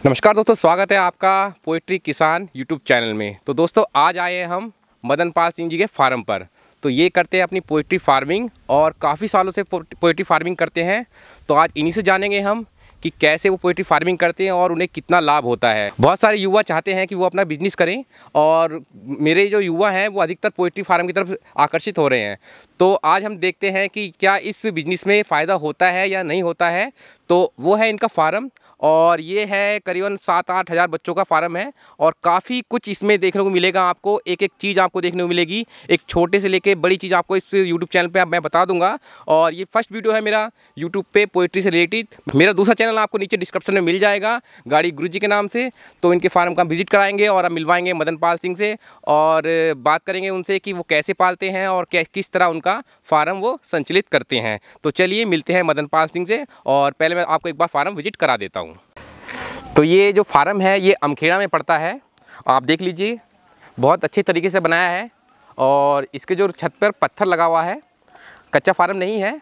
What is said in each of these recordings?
नमस्कार दोस्तों, स्वागत है आपका पोएट्री किसान यूट्यूब चैनल में। तो दोस्तों आज आए हैं हम मदन पाल सिंह जी के फार्म पर। तो ये करते हैं अपनी पोएट्री फार्मिंग और काफ़ी सालों से पोएट्री फार्मिंग करते हैं। तो आज इन्हीं से जानेंगे हम कि कैसे वो पोएट्री फार्मिंग करते हैं और उन्हें कितना लाभ होता है। बहुत सारे युवा चाहते हैं कि वो अपना बिजनेस करें और मेरे जो युवा हैं वो अधिकतर पोएट्री फार्म की तरफ आकर्षित हो रहे हैं। तो आज हम देखते हैं कि क्या इस बिज़नेस में फ़ायदा होता है या नहीं होता है। तो वो है इनका फार्म और ये है करीबन 7-8 हज़ार बच्चों का फार्म है और काफ़ी कुछ इसमें देखने को मिलेगा। आपको एक एक चीज़ आपको देखने को मिलेगी, एक छोटे से लेके बड़ी चीज़ आपको इस यूट्यूब चैनल पे मैं बता दूंगा। और ये फर्स्ट वीडियो है मेरा यूट्यूब पे पोएट्री से रिलेटेड। मेरा दूसरा चैनल आपको नीचे डिस्क्रिप्शन में मिल जाएगा, गाड़ी गुरुजी के नाम से। तो इनके फार्म का विजिट कराएंगे और हम मिलवाएंगे मदन पाल सिंह से और बात करेंगे उनसे कि वो कैसे पालते हैं और किस तरह उनका फार्म वो संचालित करते हैं। तो चलिए मिलते हैं मदन पाल सिंह से और पहले मैं आपको एक बार फार्म विजिट करा देता हूँ। तो ये जो फार्म है ये अमखेड़ा में पड़ता है, आप देख लीजिए, बहुत अच्छे तरीके से बनाया है। और इसके जो छत पर पत्थर लगा हुआ है, कच्चा फार्म नहीं है।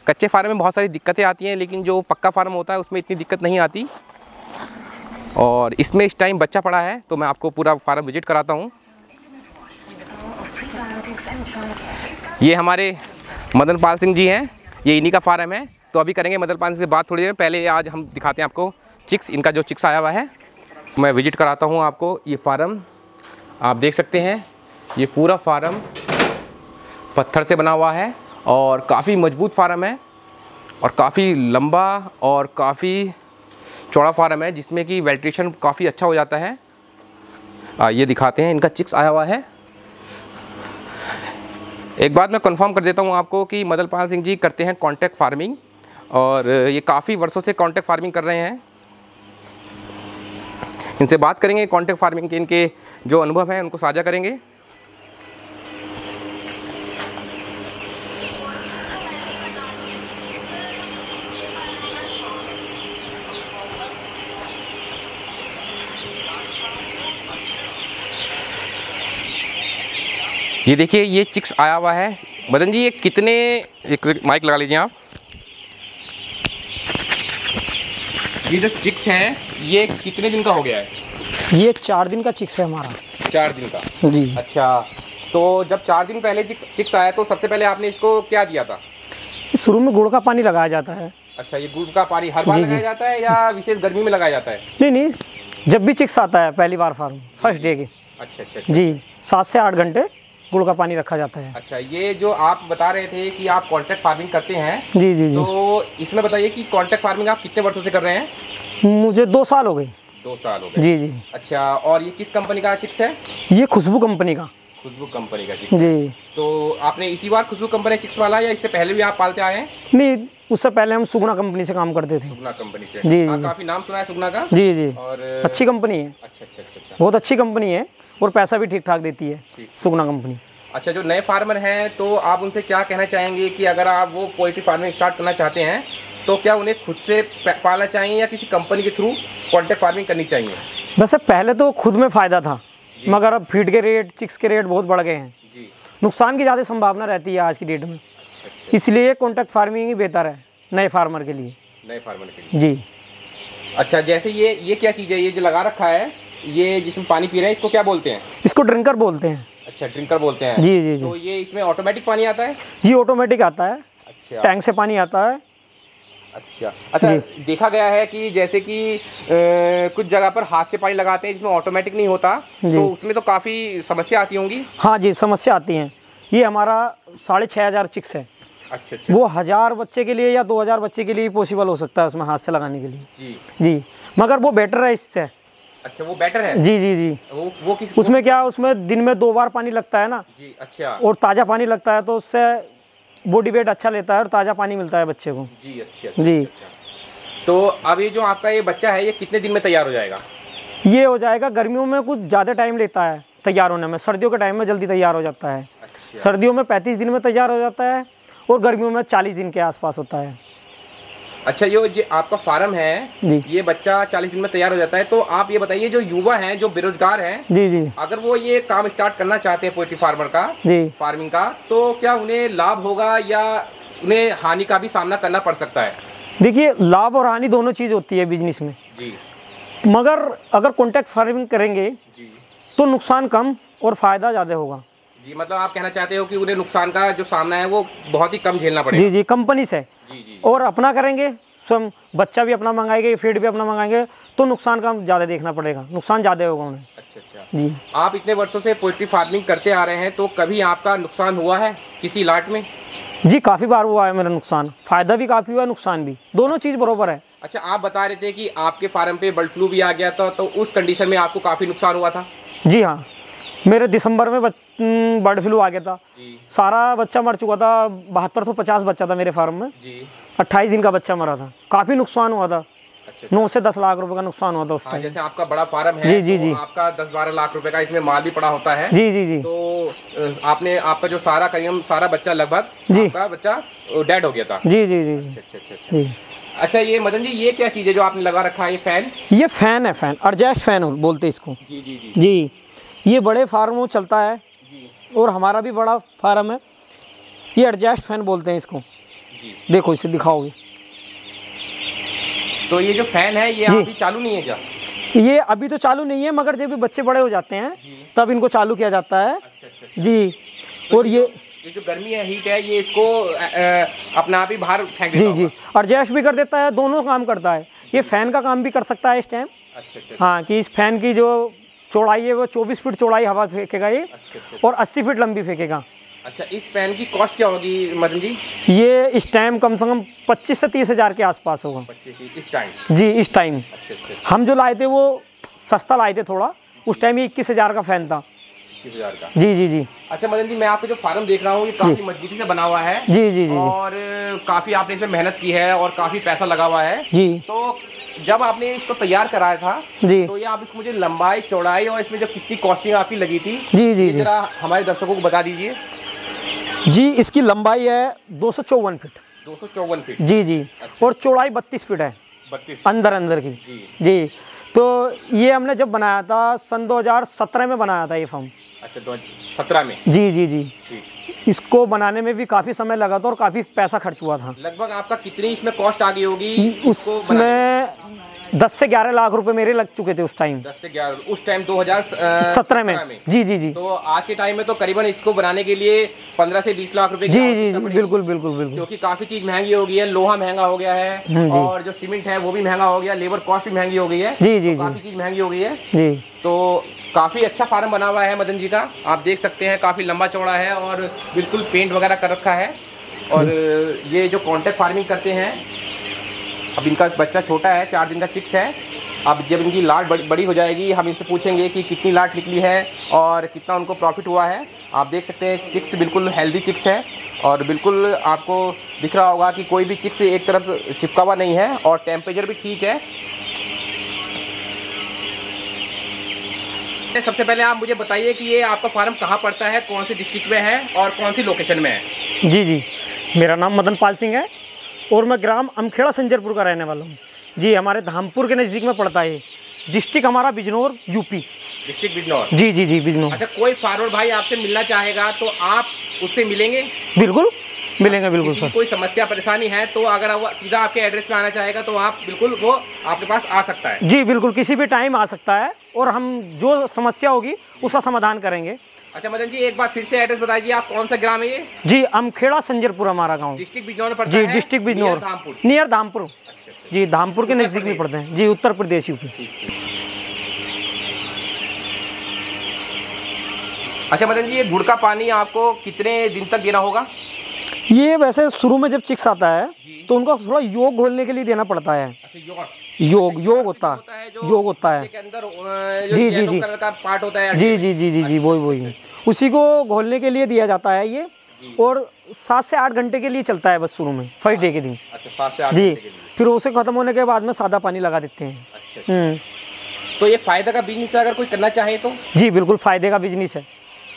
कच्चे फार्म में बहुत सारी दिक्कतें आती हैं, लेकिन जो पक्का फार्म होता है उसमें इतनी दिक्कत नहीं आती। और इसमें इस टाइम बच्चा पड़ा है, तो मैं आपको पूरा फार्म विजिट कराता हूँ। ये हमारे मदन पाल सिंह जी हैं, ये इन्हीं का फार्म है। तो अभी करेंगे मदन पाल सिंह से बात थोड़ी देर में। पहले आज हम दिखाते हैं आपको चिक्स, इनका जो चिक्स आया हुआ है मैं विजिट कराता हूँ आपको। ये फार्म आप देख सकते हैं, ये पूरा फार्म पत्थर से बना हुआ है और काफ़ी मजबूत फार्म है और काफ़ी लंबा और काफ़ी चौड़ा फार्म है, जिसमें कि वेंटिलेशन काफ़ी अच्छा हो जाता है। ये दिखाते हैं, इनका चिक्स आया हुआ है। एक बात मैं कंफर्म कर देता हूँ आपको कि मदन पाल सिंह जी करते हैं कॉन्ट्रैक्ट फार्मिंग और ये काफ़ी वर्षों से कॉन्ट्रैक्ट फार्मिंग कर रहे हैं। इनसे बात करेंगे कॉन्ट्रैक्ट फार्मिंग के, इनके जो अनुभव हैं उनको साझा करेंगे। ये देखिए, ये चिक्स आया हुआ है। मदन जी ये कितने, एक माइक लगा लीजिए आप। ये जो चिक्स है ये कितने दिन का हो गया है? ये 4 दिन का चिक्स है हमारा। 4 दिन का जी। अच्छा, तो जब 4 दिन पहले चिक्स आया तो सबसे पहले आपने इसको क्या दिया था? शुरू में गुड़ का पानी लगाया जाता है। अच्छा, ये गुड़ का पानी हर बार लगाया जाता है या विशेष गर्मी में लगाया जाता है? नहीं, जब भी चिक्स आता है पहली बार फार्म फर्स्ट डे के। अच्छा। जी, 7 से 8 घंटे गुड़ का पानी रखा जाता है। अच्छा, ये जो आप बता रहे थे कि आप कॉन्ट्रैक्ट फार्मिंग करते हैं। जी। तो इसमें बताइए कि कॉन्ट्रैक्ट फार्मिंग आप कितने वर्षों से कर रहे हैं? मुझे 2 साल हो गए। 2 साल हो गए। जी। अच्छा, और ये किस कंपनी का चिक्स है? ये खुशबू कंपनी का। खुशबू कंपनी का चिक्स। जी। तो आपने इसी बार खुशबू कंपनी चिक्स वाला या इससे पहले भी आप पालते आए हैं? नहीं, उससे पहले हम सुगना कंपनी से काम करते थे। सुगना कंपनी से? जी। काफ़ी नाम सुना है सुगना का। जी। और अच्छी कंपनी है। अच्छा। बहुत अच्छी कंपनी है और पैसा भी ठीक ठाक देती है सुगना कंपनी। अच्छा, जो नए फार्मर हैं तो आप उनसे क्या कहना चाहेंगे कि अगर आप वो पोएट्री फार्मिंग स्टार्ट करना चाहते हैं तो क्या उन्हें खुद से पालना चाहिए या किसी कंपनी के थ्रू कॉन्ट्रैक्ट फार्मिंग करनी चाहिए? वैसे पहले तो खुद में फ़ायदा था, मगर अब फीड के रेट, चिक्स के रेट बहुत बढ़ गए हैं जी। नुकसान की ज़्यादा संभावना रहती है आज की डेट में। अच्छा। इसलिए कॉन्ट्रैक्ट फार्मिंग ही बेहतर है नए फार्मर के लिए। नए फार्मर के लिए जी। अच्छा, जैसे ये क्या चीज़ है, ये जो लगा रखा है, ये जिसमें पानी पी रहे हैं, इसको क्या बोलते हैं? इसको ड्रिंकर बोलते हैं। अच्छा, ड्रिंकर बोलते हैं। जी। तो ये इसमें ऑटोमेटिक पानी आता है? जी, ऑटोमेटिक आता है। अच्छा, टैंक से पानी आता है। अच्छा। देखा गया है कि जैसे कि कुछ जगह पर हाथ से पानी लगाते हैं जिसमें ऑटोमेटिक नहीं होता, तो उसमें तो काफ़ी समस्या आती होंगी। हाँ जी, समस्या आती हैं। ये हमारा 6,500 चिक्स है। अच्छा। वो 1000 बच्चे के लिए या 2000 बच्चे के लिए पॉसिबल हो सकता है उसमें हाथ से लगाने के लिए। जी, मगर वो बेटर है इससे। अच्छा, वो बेटर है। जी। वो किस उसमें क्या, उसमें दिन में 2 बार पानी लगता है ना जी। अच्छा। और ताज़ा पानी लगता है, तो उससे बॉडी वेट अच्छा लेता है और ताज़ा पानी मिलता है बच्चे को। जी। अच्छा जी। तो अभी जो आपका ये बच्चा है ये कितने दिन में तैयार हो जाएगा? ये हो जाएगा, गर्मियों में कुछ ज़्यादा टाइम लेता है तैयार होने में, सर्दियों के टाइम में जल्दी तैयार हो जाता है। अच्छा। सर्दियों में 35 दिन में तैयार हो जाता है और गर्मियों में 40 दिन के आसपास होता है। अच्छा, ये आपका फार्म है जी, ये बच्चा 40 दिन में तैयार हो जाता है। तो आप ये बताइए, जो युवा हैं, जो बेरोजगार हैं जी, अगर वो ये काम स्टार्ट करना चाहते हैं पोएट्री फार्मर का जी, फार्मिंग का, तो क्या उन्हें लाभ होगा या उन्हें हानि का भी सामना करना पड़ सकता है? देखिए, लाभ और हानि दोनों चीज़ होती है बिजनेस में जी। मगर अगर कॉन्टैक्ट फार्मिंग करेंगे जी तो नुकसान कम और फ़ायदा ज़्यादा होगा। जी, मतलब आप कहना चाहते हो कि उन्हें नुकसान का जो सामना है वो बहुत ही कम झेलना पड़ेगा। जी जी, कंपनी से। जी जी और अपना करेंगे स्वयं, बच्चा भी अपना मंगाएंगे, फीड भी अपना मंगाएंगे, तो नुकसान का ज़्यादा देखना पड़ेगा, नुकसान ज़्यादा होगा उन्हें। अच्छा अच्छा। जी। आप इतने वर्षों से पोल्ट्री फार्मिंग करते आ रहे हैं, तो कभी आपका नुकसान हुआ है किसी लाट में? जी काफ़ी बार हुआ है मेरा नुकसान, फ़ायदा भी काफ़ी हुआ है, नुकसान भी, दोनों चीज़ बरोबर है। अच्छा, आप बता रहे थे कि आपके फार्म पे बर्ड फ्लू भी आ गया था, तो उस कंडीशन में आपको काफ़ी नुकसान हुआ था? जी हाँ, मेरे दिसंबर में बर्ड फ्लू आ गया था जी सारा बच्चा मर चुका था। 7250 बच्चा था मेरे फार्म में, जी। 28 दिन का बच्चा मरा था, काफ़ी नुकसान हुआ था। अच्छा 9 से 10 लाख रुपए का नुकसान हुआ था उस हाँ, टाइम। जैसे आपका बड़ा फार्म है जी, जी, तो जी। आपका 10-12 लाख रुपए का इसमें माल भी पड़ा होता है। जी जी जी तो आपने आपका जो सारा करीबन सारा बच्चा लगभग जी। आपका बच्चा डेड हो गया था। जी जी जी जी अच्छा अच्छा अच्छा। जी। अच्छा, ये मदन जी, ये क्या चीज़ है जो आपने लगा रखा है, ये फैन? ये फ़ैन है, फ़ैन एडजस्ट फ़ैन बोलते इसको। जी जी जी जी, ये बड़े फार्मों में चलता है जी और हमारा भी बड़ा फार्म है। ये एडजस्ट फ़ैन बोलते हैं इसको। जी। देखो इसे दिखाओगे। तो ये जो फैन है ये जी। अभी चालू नहीं है क्या? ये अभी तो चालू नहीं है, मगर जब भी बच्चे बड़े हो जाते हैं तब इनको चालू किया जाता है। अच्छा अच्छा। जी। तो और ये जो गर्मी है, हीट है, ये इसको अपना आप ही बाहर फेंक देता जी जी होगा। एडजस्ट भी कर देता है, दोनों काम करता है। ये फ़ैन का काम भी कर सकता है इस टाइम। अच्छा अच्छा हाँ, कि इस फैन की जो चौड़ाई है वो 24 फीट चौड़ाई हवा फेंकेगा ये, अच्छा अच्छा। और 80 फीट लंबी फेंकेगा। अच्छा, इस फैन की कॉस्ट क्या होगी मदन जी? ये इस टाइम कम से कम 25 से 30 हज़ार के आसपास होगा। 25 की इस टाइम? जी इस टाइम। अच्छा अच्छा। हम जो लाए थे वो सस्ता लाए थे थोड़ा, उस टाइम ये 21 हज़ार का फ़ैन था। 21,000 का? जी जी जी अच्छा मदन जी, मैं आपका जो फार्म देख रहा हूँ ये काफ़ी मजबूती से बना हुआ है। जी जी जी जी और काफ़ी आपने इसमें मेहनत की है और काफ़ी पैसा लगा हुआ है। जी तो जब आपने इसको तैयार कराया था जी तो ये आप इसको मुझे लंबाई चौड़ाई और इसमें जो कितनी कॉस्टिंग आपकी लगी थी, जी जी ये जी जरा हमारे दर्शकों को बता दीजिए। जी। इसकी लंबाई है 254 फीट। 254 फीट? जी जी। अच्छा। और चौड़ाई 32 फीट है 32? अंदर अंदर की। जी जी। तो ये हमने जब बनाया था सन 2017 में बनाया था ये फार्म। अच्छा, 2017 में? जी जी जी। ठीक। इसको बनाने में भी काफ़ी समय लगा था और काफ़ी पैसा खर्च हुआ था। लगभग आपका कितनी इसमें कॉस्ट आ गई होगी इसको बनाने में? उसमें 10 से 11 लाख रुपए मेरे लग चुके थे उस टाइम। 10 से 11 उस टाइम 2017 में। जी जी जी तो आज के टाइम में तो करीबन इसको बनाने के लिए 15 से 20 लाख रुपए की जी जी आवश्यकता जी पड़ेगी। बिल्कुल बिल्कुल बिल्कुल। क्योंकि काफ़ी चीज़ महंगी हो गई है, लोहा महंगा हो गया है जी। और जो सीमेंट है वो भी महंगा हो गया, लेबर कॉस्ट भी महंगी हो गई है। जी जी तो काफ़ी चीज़ महंगी हो गई है। जी तो काफ़ी अच्छा फार्म बना हुआ है मदन जी का, आप देख सकते हैं, काफ़ी लंबा चौड़ा है और बिल्कुल पेंट वगैरह कर रखा है। और ये जो कॉन्टैक्ट फार्मिंग करते हैं, अब इनका बच्चा छोटा है, 4 दिन का चिक्स है। अब जब इनकी लाट बड़ी हो जाएगी हम इनसे पूछेंगे कि कितनी लाट निकली है और कितना उनको प्रॉफिट हुआ है। आप देख सकते हैं चिक्स बिल्कुल हेल्दी चिक्स है और बिल्कुल आपको दिख रहा होगा कि कोई भी चिक्स एक तरफ चिपका हुआ नहीं है और टेम्परेचर भी ठीक है। सबसे पहले आप मुझे बताइए कि ये आपका फार्म कहाँ पड़ता है, कौन सी डिस्ट्रिक्ट में है और कौन सी लोकेशन में है? जी जी, मेरा नाम मदन पाल सिंह है और मैं ग्राम अमखेड़ा संजरपुर का रहने वाला हूँ। जी, हमारे धामपुर के नज़दीक में पड़ता है। डिस्ट्रिक्ट हमारा बिजनौर, यूपी। डिस्ट्रिक्ट बिजनौर? जी जी जी बिजनौर। अच्छा, कोई फार्मर भाई आपसे मिलना चाहेगा तो आप उससे मिलेंगे? बिल्कुल मिलेंगे, बिल्कुल सर। कोई समस्या परेशानी है तो अगर वो सीधा आपके एड्रेस पे आना चाहेगा तो आप बिल्कुल वो आपके पास आ सकता है? जी बिल्कुल, किसी भी टाइम आ सकता है और हम जो समस्या होगी उसका समाधान करेंगे। अच्छा मदन जी, एक बार फिर से एड्रेस बताइए, आप कौन सा ग्राम है ये? जी, अमखेड़ा संजरपुर हमारा गांव। डिस्ट्रिक्ट बिजनौर में पड़ता जी, है? District Bijnor, near Dhampur. अच्छा, जी, धामपुर के नज़दीक में पड़ते हैं। जी, उत्तर प्रदेश, यूपी। अच्छा मदन जी, ये गुड़ का पानी आपको कितने दिन तक देना होगा? ये वैसे शुरू में जब चिक्स आता है तो उनका थोड़ा योग घोलने के लिए देना पड़ता है। अच्छा, योग होता है, योग होता है। जी जी जी पार्ट होता है। जी जी जी जी जी वही उसी को घोलने के लिए दिया जाता है ये। और 7 से 8 घंटे के लिए चलता है बस शुरू में, फर्स्ट डे के दिन। अच्छा, 7 से 8 जी, घंटे के लिए। फिर उसे खत्म होने के बाद में सादा पानी लगा देते हैं। अच्छा, तो ये फायदा का बिजनेस है अगर कोई करना चाहे तो? जी बिल्कुल, फायदे का बिजनेस है।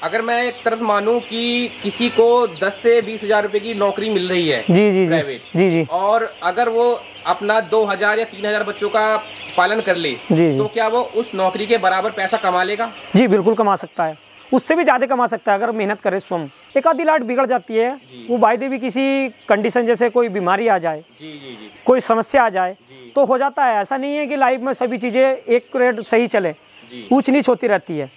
अगर मैं एक तरफ मानूं कि किसी को 10 से 20 हज़ार रुपए की नौकरी मिल रही है जी जी प्राइवेट, जी जी, और अगर वो अपना 2000 या 3000 बच्चों का पालन कर ले जी तो क्या वो उस नौकरी के बराबर पैसा कमा लेगा? जी बिल्कुल कमा सकता है, उससे भी ज़्यादा कमा सकता है अगर मेहनत करे स्वयं। एक आधी लाइट बिगड़ जाती है, वो वायदे भी किसी कंडीशन जैसे कोई बीमारी आ जाए, कोई समस्या आ जाए तो हो जाता है। ऐसा नहीं है कि लाइफ में सभी चीज़ें एक रेट सही चले, ऊंच नीच होती रहती है।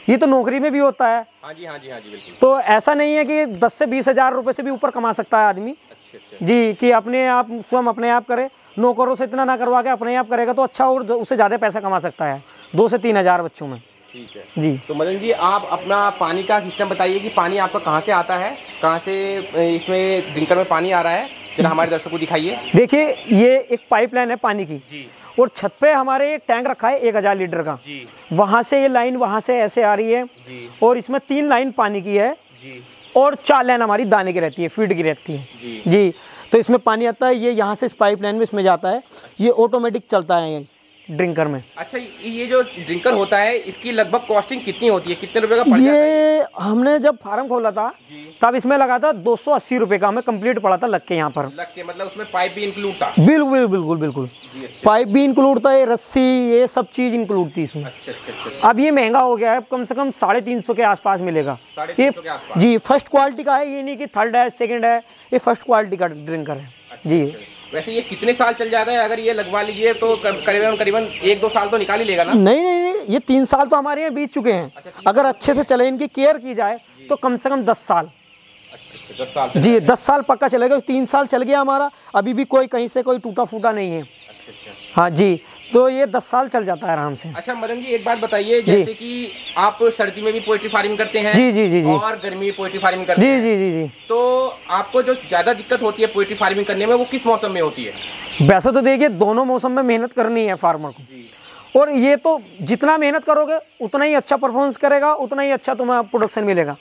ये तो नौकरी में भी होता है। हाँ जी बिल्कुल। तो ऐसा नहीं है कि 10 से 20 हज़ार रुपये से भी ऊपर कमा सकता है आदमी। अच्छा। जी, कि अपने आप स्वयं अपने आप करे, नौकरों से इतना ना करवा के अपने आप करेगा तो अच्छा और उससे ज़्यादा पैसा कमा सकता है 2 से 3 हज़ार बच्चों में। ठीक है जी। तो मदन जी आप अपना पानी का सिस्टम बताइए कि पानी आपका कहाँ से आता है, कहाँ से इसमें ड्रिंकर में पानी आ रहा है, जरा हमारे दर्शकों को दिखाइए। देखिए ये एक पाइपलाइन है पानी की जी। और छत पे हमारे एक टैंक रखा है 1000 लीटर का जी। वहाँ से ये लाइन वहाँ से ऐसे आ रही है जी। और इसमें 3 लाइन पानी की है जी। और 4 लाइन हमारी दाने की रहती है, फीड की रहती है। जी। तो इसमें पानी आता है, ये यहाँ से इस पाइपलाइन में इसमें जाता है, ये ऑटोमेटिक चलता है ये ड्रिंकर में। अच्छा, ये जो ड्रिंकर होता है इसकी लगभग कॉस्टिंग कितनी होती है, कितने रुपए का पड़ जाता है? ये हमने जब फार्म खोला था तब इसमें लगा था 280 रुपये का, हमें कंप्लीट पड़ा था लग के यहाँ पर। लग के मतलब उसमें पाइप भी इंक्लूड था? बिल्कुल। पाइप भी इंक्लूड था, ये रस्सी ये सब चीज़ इंक्लूड थी इसमें। अच्छा। अब ये महंगा हो गया है, कम से कम 350 के आसपास मिलेगा। 350 के आसपास? जी, फर्स्ट क्वालिटी का है, ये नहीं कि थर्ड है सेकंड है, ये फर्स्ट क्वालिटी का ड्रिंकर है। जी। वैसे ये कितने साल चल जाता है अगर ये लगवा लीजिए तो? करीबन 1-2 साल तो निकाल ही लेगा ना? नहीं, ये 3 साल तो हमारे यहाँ बीत चुके हैं। अगर अच्छे से चले, इनकी केयर की जाए तो कम से कम 10 साल। अच्छा, 10 साल जी, 10 साल पक्का चलेगा। 3 साल चल गया हमारा, अभी भी कोई कहीं से कोई टूटा फूटा नहीं है। अच्छा। हाँ जी, तो ये 10 साल चल जाता है आराम से। अच्छा मदन जी एक बात बताइए, जैसे कि आप सर्दी में भी पोल्ट्री फार्मिंग करते हैं? जी। और गर्मी में पोल्ट्री फार्मिंग करते हैं? जी। तो आपको जो ज़्यादा दिक्कत होती है पोल्ट्री फार्मिंग करने में वो किस मौसम में होती है? वैसे तो देखिए दोनों मौसम में मेहनत करनी है फार्मर को, और ये तो जितना मेहनत करोगे उतना ही अच्छा परफॉर्मेंस करेगा, उतना ही अच्छा तुम्हें प्रोडक्शन मिलेगा।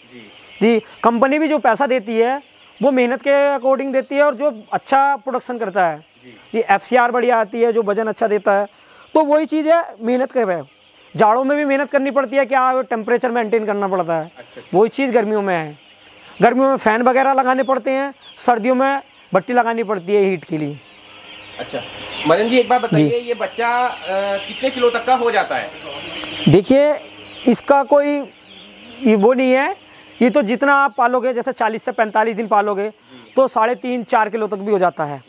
जी, कंपनी भी जो पैसा देती है वो मेहनत के अकॉर्डिंग देती है, और जो अच्छा प्रोडक्शन करता है ये FCR बढ़िया आती है, जो वजन अच्छा देता है, तो वही चीज़ है मेहनत कर रहे हैं। जाड़ों में भी मेहनत करनी पड़ती है, क्या टेम्परेचर मेंटेन करना पड़ता है। वही चीज़ गर्मियों में है, गर्मियों में फ़ैन वगैरह लगाने पड़ते हैं, सर्दियों में भट्टी लगानी पड़ती है हीट के लिए। अच्छा मदन जी एक बात बताइए, ये बच्चा कितने किलो तक का हो जाता है? देखिए इसका कोई ये वो नहीं है, ये तो जितना आप पालोगे, जैसे 40 से 45 दिन पालोगे तो 3.5-4 किलो तक भी हो जाता है,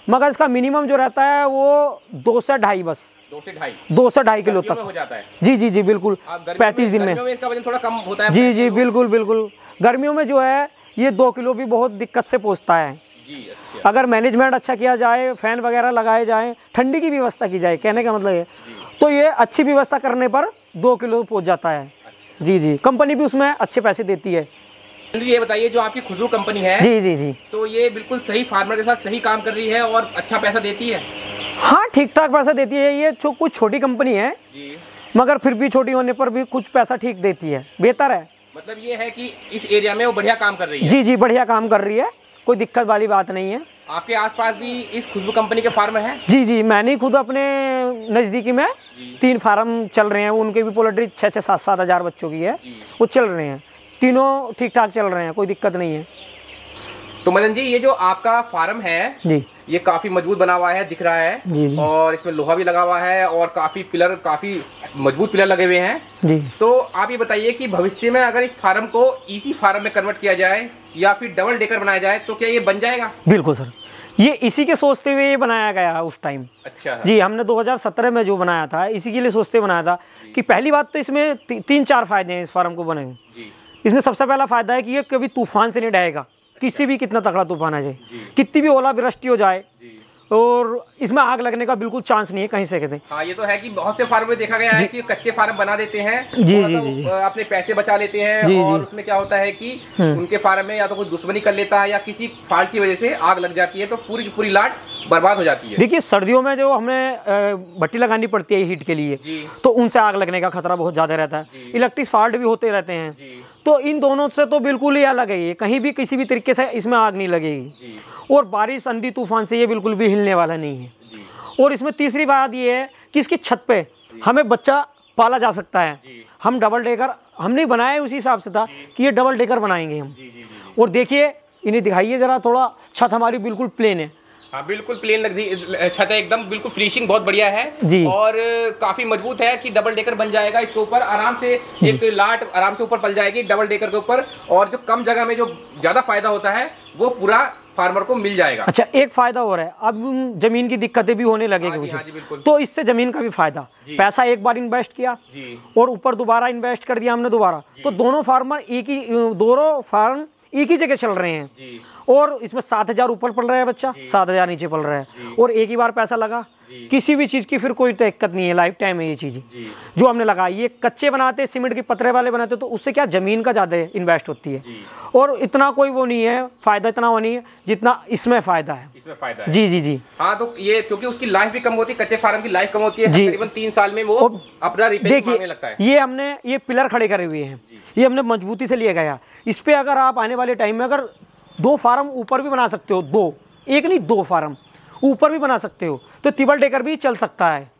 मगर इसका मिनिमम जो रहता है वो 2 से ढाई बस। 2 से ढाई किलो तक हो जाता है? जी बिल्कुल। 35 दिन में इसका वजन थोड़ा कम होता है? जी बिल्कुल। गर्मियों में जो है ये 2 किलो भी बहुत दिक्कत से पहुँचता है। अच्छा। अगर मैनेजमेंट अच्छा किया जाए, फैन वगैरह लगाए जाए, ठंडी की व्यवस्था की जाए, कहने का मतलब है तो ये अच्छी व्यवस्था करने पर 2 किलो पहुँच जाता है। जी, कंपनी भी उसमें अच्छे पैसे देती है। ये बताइए जो आपकी खुशबू कंपनी है, जी, तो ये बिल्कुल सही फार्मर के साथ सही काम कर रही है और अच्छा पैसा देती है? हाँ, ठीक ठाक पैसा देती है। ये कुछ छोटी कंपनी है जी, मगर फिर भी छोटी होने पर भी कुछ पैसा ठीक देती है, बेहतर है। मतलब ये है कि इस एरिया में वो बढ़िया काम कर रही है? जी, बढ़िया काम कर रही है, कोई दिक्कत वाली बात नहीं है। आपके आसपास भी इस खुशबू कंपनी के फार्मर हैं? जी, मैंने खुद अपने नज़दीकी में 3 फार्म चल रहे हैं, उनके भी पोल्ट्री 6-6, 7-7 हज़ार बच्चों की है, वो चल रहे हैं, तीनों ठीक ठाक चल रहे हैं, कोई दिक्कत नहीं है। तो मदन जी ये जो आपका फार्म है जी, ये काफ़ी मजबूत बना हुआ है, दिख रहा है। जी। और इसमें लोहा भी लगा हुआ है और काफ़ी मजबूत पिलर लगे हुए हैं। जी। तो आप ये बताइए कि भविष्य में अगर इस फार्म को इसी फार्म में कन्वर्ट किया जाए या फिर डबल डेकर बनाया जाए तो क्या ये बन जाएगा? बिल्कुल सर, ये इसी के सोचते हुए ये बनाया गया उस टाइम। अच्छा जी, हमने 2017 में जो बनाया था इसी के लिए सोचते बनाया था कि पहली बात तो इसमें 3-4 फायदे हैं इस फार्म को बने। इसमें सबसे पहला फायदा है कि ये कभी तूफान से नहीं डरेगा, किसी भी कितना तगड़ा तूफान आ जाए, कितनी भी ओलावृष्टि हो जाए, और इसमें आग लगने का बिल्कुल चांस नहीं है कहीं से कहते। हाँ, ये तो है कि बहुत से फार्म में देखा गया है कि कच्चे फार्म बना देते हैं, जी, अपने पैसे बचा लेते हैं, और उसमें क्या होता है कि उनके फार्म में या तो कोई दुश्मनी कर लेता है या किसी फॉल्ट की वजह से आग लग जाती है तो पूरी की पूरी लाट बर्बाद हो जाती है। देखिए सर्दियों में जो हमें भट्टी लगानी पड़ती है हीट के लिए, तो उनसे आग लगने का खतरा बहुत ज़्यादा रहता है, इलेक्ट्रिक फॉल्ट भी होते रहते हैं, तो इन दोनों से तो बिल्कुल ही अलग है, ये कहीं भी किसी भी तरीके से इसमें आग नहीं लगेगी, और बारिश आंधी तूफान से ये बिल्कुल भी हिलने वाला नहीं है। और इसमें तीसरी बात ये है कि इसकी छत पे हमें बच्चा पाला जा सकता है। हम डबल डेकर हमने बनाया उसी हिसाब से था कि ये डबल डेकर बनाएंगे हम। और देखिए इन्हें दिखाइए ज़रा थोड़ा, छत हमारी बिल्कुल प्लेन है, हाँ बिल्कुल प्लेन लग रही छत है, एकदम बिल्कुल फिनिशिंग बहुत बढ़िया है जी। और काफी मजबूत है कि डबल डेकर बन जाएगा इसके ऊपर आराम से, एक लाट आराम से ऊपर पल जाएगी डबल डेकर के ऊपर। और जो कम जगह में जो ज्यादा फायदा होता है वो पूरा फार्मर को मिल जाएगा। अच्छा, एक फायदा हो रहा है, अब जमीन की दिक्कतें भी होने लगेगी मुझे, तो इससे जमीन का भी फायदा, पैसा एक बार इन्वेस्ट किया और ऊपर दोबारा इन्वेस्ट कर दिया हमने दोबारा, तो दोनों फार्म एक ही जगह चल रहे हैं और इसमें 7,000 ऊपर पड़ रहा है बच्चा, 7,000 नीचे पड़ रहा है और एक ही बार पैसा लगा। किसी भी चीज़ की फिर कोई दिक्कत नहीं है, लाइफ टाइम है ये चीज़ जो हमने लगाई। ये कच्चे बनाते, सीमेंट के पतरे वाले बनाते, तो उससे क्या जमीन का ज़्यादा इन्वेस्ट होती है और इतना कोई वो नहीं है, फायदा इतना वो नहीं है जितना इसमें फायदा है। इसमें फायदा है जी जी जी। हाँ, तो ये क्योंकि उसकी लाइफ भी कम होती है, कच्चे फार्म की लाइफ कम होती है, तकरीबन 3 साल में वो अपना रिपेयर मांगने लगता है। ये हमने ये पिलर खड़े करे हुए हैं, ये हमने मजबूती से लिया गया। इस पे अगर आप आने वाले टाइम में अगर 2 फार्म ऊपर भी बना सकते हो, 2, एक नहीं 2 फार्म ऊपर भी बना सकते हो, तो ट्रिपल डेकर भी चल सकता है।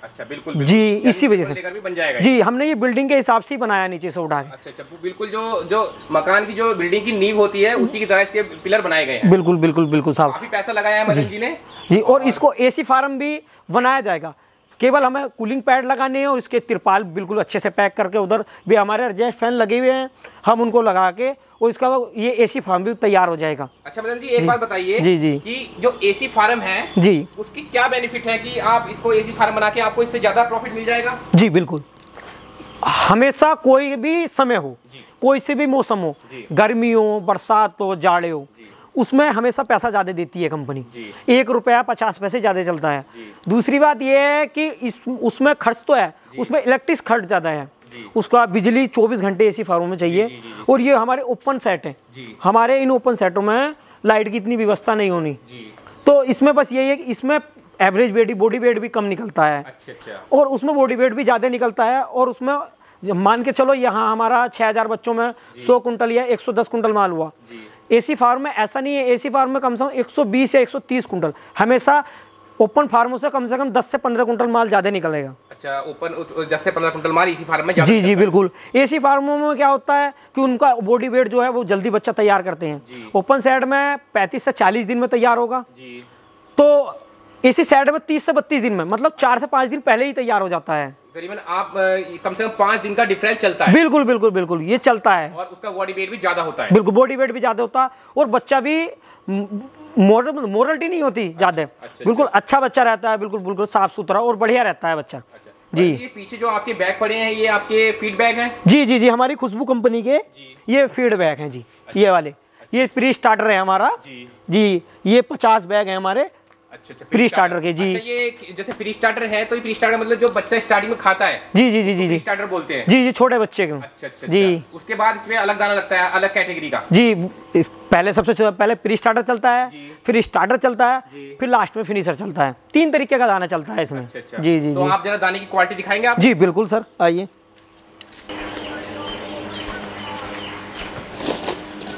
अच्छा बिल्कुल जी, इसी वजह से भी बन जाएगा जी, हमने ये बिल्डिंग के हिसाब से ही बनाया नीचे से उठा के। अच्छा, बिल्कुल जो मकान की जो बिल्डिंग की नींव होती है उसी की तरह इसके पिलर बनाए गए हैं। बिल्कुल बिल्कुल बिल्कुल साहब, काफी पैसा लगाया है मदन जी ने जी। और इसको एसी फार्म भी बनाया जाएगा, केवल हमें कूलिंग पैड लगाने हैं और इसके तिरपाल बिल्कुल अच्छे से पैक करके, उधर भी हमारे एडजस्ट फैन लगे हुए हैं, हम उनको लगा के और इसका ये एसी फार्म भी तैयार हो जाएगा। अच्छा मदन जी, एक बात बताइए जी जी कि जो एसी फार्म है जी, उसकी क्या बेनिफिट है कि आप इसको एसी फार्म बना के आपको इससे ज्यादा प्रॉफिट मिल जाएगा? जी बिल्कुल, हमेशा कोई भी समय हो, कोई से भी मौसम हो, गर्मी हो, बरसात हो, जाड़े हो, उसमें हमेशा पैसा ज़्यादा देती है कंपनी, 1 रुपया 50 पैसे ज़्यादा चलता है। दूसरी बात यह है कि उसमें खर्च तो है, उसमें इलेक्ट्रिक खर्च ज़्यादा है, उसका बिजली 24 घंटे एसी फार्मों में चाहिए। और ये हमारे ओपन सेट हैं, हमारे इन ओपन सेटों में लाइट की इतनी व्यवस्था नहीं होनी, तो इसमें बस यही है कि इसमें एवरेज बॉडी वेट भी कम निकलता है। अच्छा। और उसमें बॉडी वेट भी ज़्यादा निकलता है और उसमें मान के चलो यहाँ हमारा 6,000 बच्चों में 100 कुंटल या 110 कुंटल माल हुआ। एसी फार्म में ऐसा नहीं है, एसी फार्म में कम से कम 120 या 130 कुंटल, हमेशा ओपन फार्मों से कम 10 से 15 कुंटल माल ज़्यादा निकलेगा। अच्छा, ओपन 10 से 15 कुंटल माल एसी फार्म में जी जी बिल्कुल। एसी फार्मों में क्या होता है कि उनका बॉडी वेट जो है वो जल्दी बच्चा तैयार करते हैं। ओपन साइड में 35 से 40 दिन में तैयार होगा, तो एसी साइड में 30 से 32 दिन में, मतलब 4 से 5 दिन पहले ही तैयार हो जाता है। करीबन आप कम से कम 5 दिन का डिफरेंस चलता है। बिल्कुल बिल्कुल बिल्कुल, ये चलता है और उसका बॉडी वेट भी ज्यादा होता है। बिल्कुल, बॉडी वेट भी ज्यादा होता है और बच्चा भी मोरलिटी नहीं होती ज्यादा। बिल्कुल अच्छा बच्चा रहता है, बिल्कुल बिल्कुल साफ सुथरा और बढ़िया रहता है बच्चा। जी, ये पीछे जो आपके बैग पड़े हैं ये आपके फीडबैक हैं? जी जी जी, हमारी खुशबू कंपनी के ये फीडबैक हैं जी। ये वाले ये प्री स्टार्टर है हमारा जी, ये 50 बैग है हमारे। अच्छा, प्री स्टार्टर के जी। अच्छा, ये जैसे प्री स्टार्टर है तो ये प्री स्टार्टर मतलब जो बच्चा स्टार्टिंग में खाता है? जी जी जी जी जी, स्टार्टर बोलते हैं जी जी, छोटे बच्चे को। अच्छा जी। उसके बाद इसमें अलग दाना लगता है, अलग कैटेगरी का? जी, पहले सबसे पहले प्री स्टार्टर चलता है, फिर स्टार्टर चलता है, फिर लास्ट में फिनिशर चलता है। 3 तरीके का दाना चलता है इसमें। अच्छा। जी जी तो जी, आप जरा दाने की क्वालिटी दिखाएंगे आप? जी बिल्कुल सर, आइए।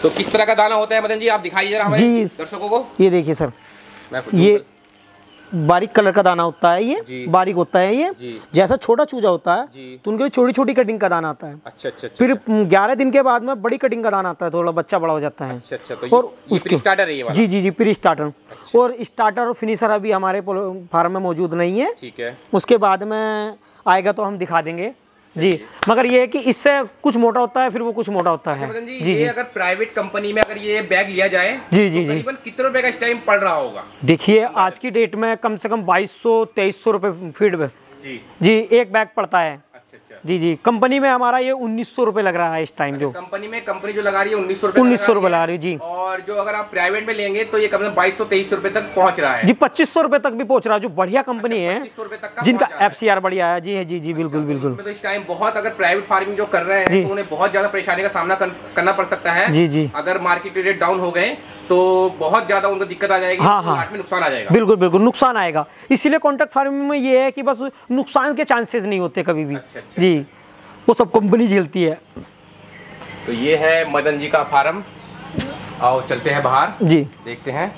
तो किस तरह का दाना होता है मदन जी, आप दिखाइए जरा हमारे दर्शकों को। ये देखिए सर, ये बारीक कलर का दाना होता है, ये बारीक होता है ये, जैसा छोटा चूजा होता है तो उनके छोटी छोटी कटिंग का दाना आता है। अच्छा। फिर 11 दिन के बाद में बड़ी कटिंग का दाना आता है, थोड़ा बच्चा बड़ा हो जाता है। अच्छा, तो और उसके स्टार्टर है ये वाला? जी जी जी, प्री स्टार्टर। और स्टार्टर और फिनिशर अभी हमारे फार्म में मौजूद नहीं है, ठीक है, उसके बाद में आएगा तो हम दिखा देंगे जी। मगर ये है कि इससे कुछ मोटा होता है, फिर वो कुछ मोटा होता है। जी जी, अगर प्राइवेट कंपनी में अगर ये बैग लिया जाए जी जी तो करीबन कितने रुपए का इस टाइम पड़ रहा होगा? देखिए आज की डेट में कम से कम 2200-2300 रुपये फीड में जी एक बैग पड़ता है। जी जी, कंपनी में हमारा ये 1900 रुपये लग रहा है इस टाइम। जो कंपनी जो लगा रही है 1900 रुपये लगा रही है जी। और जो अगर आप प्राइवेट में लेंगे तो ये कम से कम 2200-2300 रुपये तक पहुंच रहा है जी। 2500 रुपये तक भी पहुंच रहा है, जो बढ़िया कंपनी है, 2500 रुपये तक जिनका FCR बढ़िया है। जी है, जी जी बिल्कुल बिल्कुल। तो इस टाइम बहुत अगर प्राइवेट फार्मिंग जो कर रहे हैं तो उन्हें बहुत ज्यादा परेशानी का सामना करना पड़ सकता है। जी जी, अगर मार्केट रेट डाउन हो गए तो बहुत ज्यादा उनको दिक्कत आ जाएगी। हाँ हाँ, में नुकसान आ जाएगा। बिल्कुल बिल्कुल नुकसान आएगा। इसीलिए कॉन्ट्रैक्ट फार्मिंग में ये है कि बस नुकसान के चांसेस नहीं होते कभी भी। जी, वो सब कंपनी झेलती है। तो ये है मदन जी का फार्म। आओ चलते हैं बाहर जी, देखते हैं।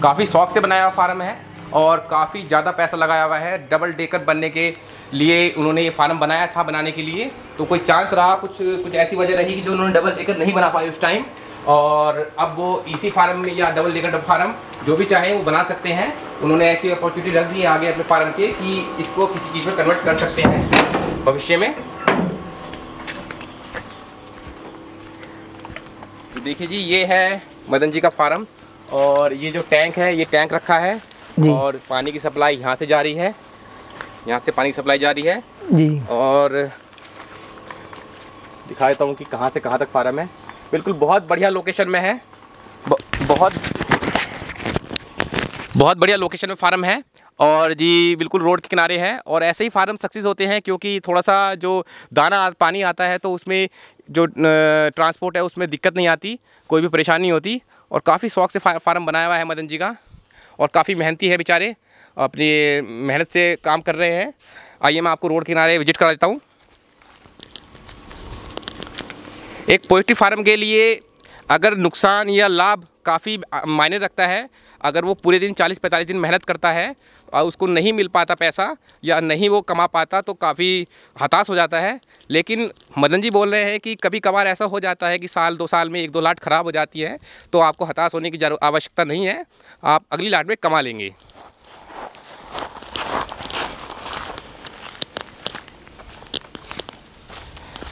काफ़ी शौक से बनाया हुआ फार्म है और काफ़ी ज़्यादा पैसा लगाया हुआ है। डबल डेकर बनने के लिए उन्होंने ये फार्म बनाया था। बनाने के लिए तो कोई चांस रहा, कुछ ऐसी वजह रही कि जो उन्होंने डबल डेकर नहीं बना पाए उस टाइम। और अब वो इसी फार्म या डबल डेकर फार्म जो भी चाहे वो बना सकते हैं। उन्होंने ऐसी अपॉर्चुनिटी रख दी है आगे अपने फार्म के कि इसको किसी चीज़ में कन्वर्ट कर सकते हैं भविष्य में। तो देखिए जी, ये है मदन जी का फार्म और ये जो टैंक है, ये टैंक रखा है और पानी की सप्लाई यहाँ से जा रही है, यहाँ से पानी की सप्लाई जा रही है जी। और दिखा देता हूँ कि कहाँ से कहाँ तक फार्म है। बिल्कुल बहुत बढ़िया लोकेशन में है, बहुत बढ़िया लोकेशन में फार्म है और जी बिल्कुल रोड के किनारे है। और ऐसे ही फार्म सक्सेस होते हैं क्योंकि थोड़ा सा जो दाना पानी आता है तो उसमें जो ट्रांसपोर्ट है उसमें दिक्कत नहीं आती, कोई भी परेशानी नहीं होती। और काफ़ी शौक से फार्म बनाया हुआ है मदन जी का और काफ़ी मेहनती है बेचारे, अपनी मेहनत से काम कर रहे हैं। आइए मैं आपको रोड के किनारे विजिट करा देता हूँ। एक पोल्ट्री फार्म के लिए अगर नुकसान या लाभ काफ़ी मायने रखता है। अगर वो पूरे दिन 40-45 दिन मेहनत करता है और उसको नहीं मिल पाता पैसा या नहीं वो कमा पाता तो काफ़ी हताश हो जाता है। लेकिन मदन जी बोल रहे हैं कि कभी कभार ऐसा हो जाता है कि साल 2 साल में 1-2 लाट ख़राब हो जाती है, तो आपको हताश होने की आवश्यकता नहीं है, आप अगली लाट में कमा लेंगे।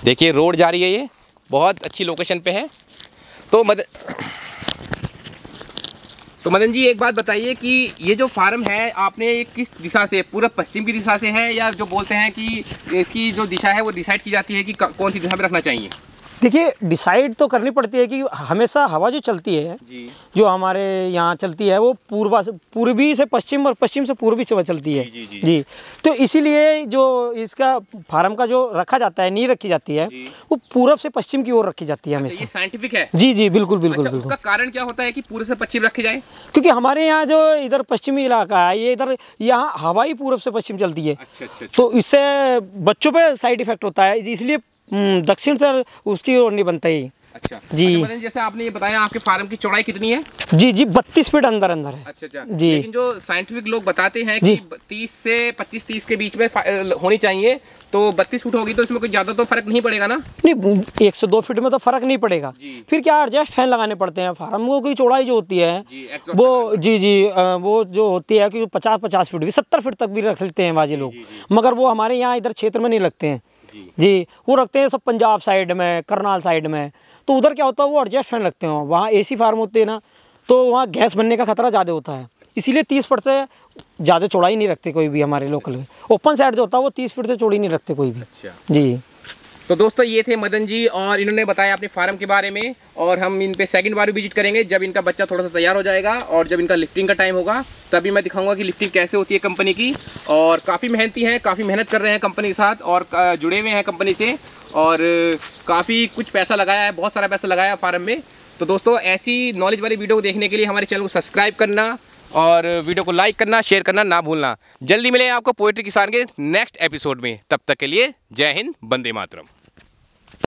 देखिए रोड जा रही है, ये बहुत अच्छी लोकेशन पे है। तो मदन जी एक बात बताइए कि ये जो फार्म है आपने किस दिशा से, पूर्व पश्चिम की दिशा से है या जो बोलते हैं कि इसकी जो दिशा है वो डिसाइड की जाती है कि कौन सी दिशा में रखना चाहिए? देखिए डिसाइड तो करनी पड़ती है कि हमेशा हवा जो चलती है जी, जो हमारे यहाँ चलती है वो पूर्वी से पश्चिम और पश्चिम से पूर्वी से चलती है जी। तो इसीलिए जो इसका फार्म का जो रखा जाता है, नींव रखी जाती है वो पूर्व से पश्चिम की ओर रखी जाती है हमेशा। ये साइंटिफिक है? जी जी बिल्कुल बिल्कुल। अच्छा, उसका कारण क्या होता है कि पूर्व से पश्चिम रखे जाए? क्योंकि हमारे यहाँ जो इधर पश्चिमी इलाका है, ये इधर यहाँ हवा ही पूर्व से पश्चिम चलती है। अच्छा। तो इससे बच्चों पे साइड इफेक्ट होता है, इसलिए दक्षिण से उसकी ओर नहीं बनता ही। अच्छा जी। अच्छा, जैसे आपने ये बताया आपके फार्म की चौड़ाई कितनी है? जी 32 फीट अंदर है। अच्छा जी। लेकिन जो साइंटिफिक लोग बताते हैं कि 30 से 25-30 के बीच में होनी चाहिए, तो 32 फुट होगी तो इसमें कोई ज़्यादा तो फर्क नहीं पड़ेगा ना? नहीं, 1 से 2 फीट में तो फर्क नहीं पड़ेगा। फिर क्या एडजस्ट फैन लगाने पड़ते हैं। फार्म की चौड़ाई जो होती है वो वो जो होती है कि 50-50 फीट भी 70 फीट तक भी रख लेते हैं बाजी लोग, मगर वो हमारे यहाँ इधर क्षेत्र में नहीं लगते हैं जी। वो रखते हैं सब पंजाब साइड में, करनाल साइड में। तो उधर क्या होता है वो एडजस्ट फैन लगते हैं, वहाँ एसी फार्म होते हैं ना, तो वहाँ गैस बनने का खतरा ज़्यादा होता है, इसीलिए 30 फीट से ज़्यादा चौड़ाई नहीं रखते कोई भी हमारे लोकल। ओपन साइड जो होता है वो 30 फीट से चौड़ी नहीं रखते कोई भी। अच्छा जी। तो दोस्तों ये थे मदन जी और इन्होंने बताया अपने फार्म के बारे में, और हम इन पे सेकंड बार भी विजिट करेंगे जब इनका बच्चा थोड़ा सा तैयार हो जाएगा और जब इनका लिफ्टिंग का टाइम होगा तभी मैं दिखाऊंगा कि लिफ्टिंग कैसे होती है कंपनी की। और काफ़ी मेहनती हैं, काफ़ी मेहनत कर रहे हैं कंपनी के साथ और जुड़े हुए हैं कंपनी से, और काफ़ी कुछ पैसा लगाया है, बहुत सारा पैसा लगाया है फार्म में। तो दोस्तों ऐसी नॉलेज वाली वीडियो को देखने के लिए हमारे चैनल को सब्सक्राइब करना और वीडियो को लाइक करना, शेयर करना ना भूलना। जल्दी मिले आपको पोएट्री किसान के नेक्स्ट एपिसोड में, तब तक के लिए जय हिंद, वंदे मातरम।